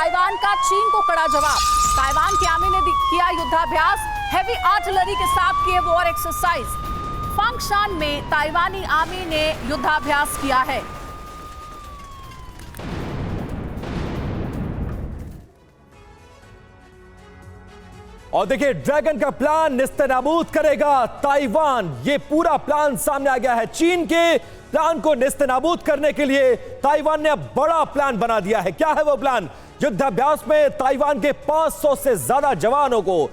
Taiwan का चीन को कड़ा जवाब। ताइवान की आर्मी ने किया युद्धाभ्यास, हैवी आर्टिलरी के साथ किए वॉर एक्सरसाइज। फंक्शन में ताइवानी आर्मी ने युद्धाभ्यास किया है। और देखिए, ड्रैगन का प्लान निस्तेनाबूद करेगा ताइवान। ये पूरा प्लान सामने आ गया है। चीन के प्लान को निस्तेनाबूद करने के लिए ताइवान ने अब बड़ा प्लान बना दिया है। क्या है वो प्लान? युद्धाभ्यास में ताइवान के 500 से ज्यादा जवानों को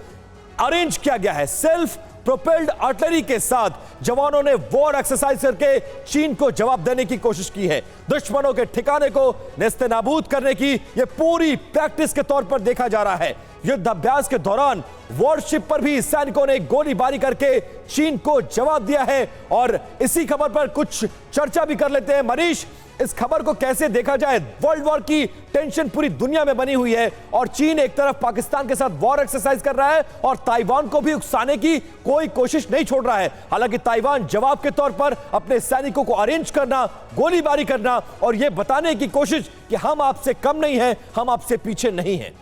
अरेंज किया गया है। सेल्फ प्रोपेल्ड आर्टिलरी के साथ जवानों ने वॉर एक्सरसाइज करके चीन को जवाब देने की कोशिश की है। दुश्मनों के ठिकाने को नेस्तनाबूद करने की यह पूरी प्रैक्टिस के तौर पर देखा जा रहा है। युद्धाभ्यास के दौरान वॉरशिप पर भी सैनिकों ने गोलीबारी करके चीन को जवाब दिया है। और इसी खबर पर कुछ चर्चा भी कर लेते हैं। मनीष, इस खबर को कैसे देखा जाए? वर्ल्ड वॉर की टेंशन पूरी दुनिया में बनी हुई है और चीन एक तरफ पाकिस्तान के साथ वॉर एक्सरसाइज कर रहा है और ताइवान को भी उकसाने की कोई कोशिश नहीं छोड़ रहा है। हालांकि ताइवान जवाब के तौर पर अपने सैनिकों को अरेंज करना, गोलीबारी करना और यह बताने की कोशिश कि हम आपसे कम नहीं हैं, हम आपसे पीछे नहीं हैं।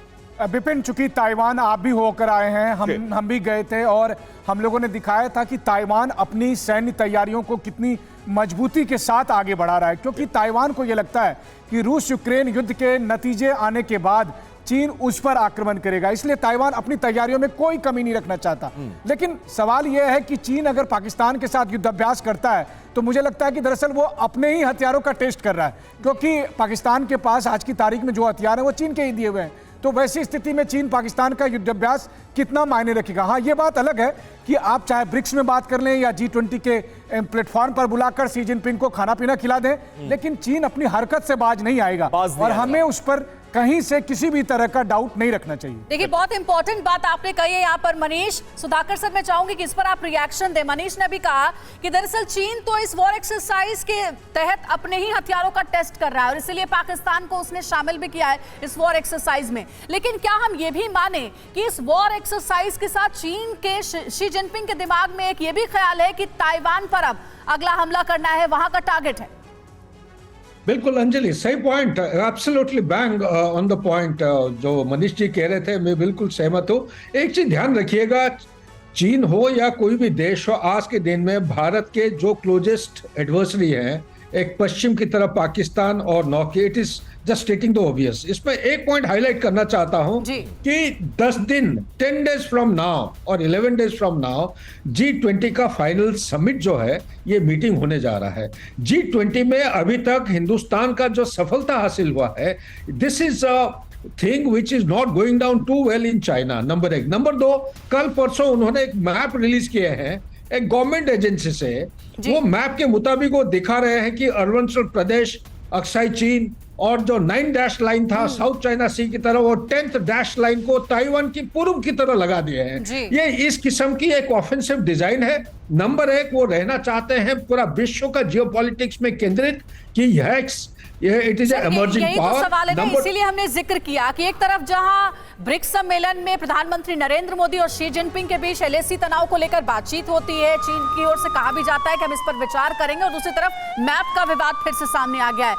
विपिन, चूंकि ताइवान आप भी होकर आए हैं, हम भी गए थे और हम लोगों ने दिखाया था कि ताइवान अपनी सैन्य तैयारियों को कितनी मजबूती के साथ आगे बढ़ा रहा है, क्योंकि ताइवान को यह लगता है कि रूस यूक्रेन युद्ध के नतीजे आने के बाद चीन उस पर आक्रमण करेगा, इसलिए ताइवान अपनी तैयारियों में कोई कमी नहीं रखना चाहता। लेकिन सवाल यह है कि चीन अगर पाकिस्तान के साथ युद्धाभ्यास करता है तो मुझे लगता है कि दरअसल वो अपने ही हथियारों का टेस्ट कर रहा है, क्योंकि पाकिस्तान के पास आज की तारीख में जो हथियार है वो चीन के ही दिए हुए हैं। तो वैसी स्थिति में चीन पाकिस्तान का युद्धाभ्यास कितना मायने रखेगा? हाँ, ये बात अलग है कि आप चाहे ब्रिक्स में बात कर लें या G20 के प्लेटफॉर्म पर बुलाकर शी जिनपिंग को खाना पीना खिला दें, लेकिन चीन अपनी हरकत से बाज नहीं आएगा और हमें उस पर कहीं से किसी भी तरह का डाउट नहीं रखना चाहिए। देखिए, बहुत इंपॉर्टेंट बात आपने कही है यहाँ पर मनीष। सुधाकर सर, मैं चाहूंगी कि इस पर आप रिएक्शन दें। मनीष ने भी कहा कि दरअसल चीन तो इस वॉर एक्सरसाइज के तहत अपने ही हथियारों का टेस्ट कर रहा है और इसलिए पाकिस्तान को उसने शामिल भी किया है इस वॉर एक्सरसाइज में। लेकिन क्या हम ये भी माने कि इस वॉर एक्सरसाइज के साथ चीन के शी जिनपिंग के दिमाग में एक ये भी ख्याल है कि ताइवान पर अब अगला हमला करना है, वहां का टारगेट है? बिल्कुल अंजलि, सही point, absolutely bang on the point. जो मनीष जी कह रहे थे, मैं बिल्कुल सहमत हूँ। एक चीज ध्यान रखिएगा, चीन हो या कोई भी देश हो, आज के दिन में भारत के जो क्लोजेस्ट एडवर्सरी हैं, एक पश्चिम की तरफ पाकिस्तान और north, it is just stating the obvious. इसमें एक पॉइंट हाईलाइट करना चाहता हूं कि 10 दिन 10 डेज फ्रॉम नाउ और 11 डेज फ्रॉम नाउ G20 का फाइनल समिट जो है, ये मीटिंग होने जा रहा है। G20 में अभी तक हिंदुस्तान का जो सफलता हासिल हुआ है, this is thing which is not going down too well in China, number 1। Number 2, कल परसों उन्होंने एक मैप रिलीज किए हैं एक गवर्नमेंट एजेंसी से। वो मैप के मुताबिक वो दिखा रहे हैं कि अरुणाचल प्रदेश, अक्साई चीन और जो 9 डैश लाइन था साउथ चाइना सी की तरफ, और 10th डैश लाइन को ताइवान की पूर्व की तरह लगा दिए हैं। ये इस किस्म की एक ऑफेंसिव डिजाइन है। नंबर 1, वो रहना चाहते हैं पूरा विश्व का जियोपॉलिटिक्स में केंद्रित कि इट इज एमर्जिंग पावर। सवाल है, इसीलिए हमने जिक्र किया कि एक तरफ जहां ब्रिक्स सम्मेलन में प्रधानमंत्री नरेंद्र मोदी और शी जिनपिंग के बीच LAC तनाव को लेकर बातचीत होती है, चीन की ओर से कहा भी जाता है कि हम इस पर विचार करेंगे, और दूसरी तरफ मैप का विवाद फिर से सामने आ गया है।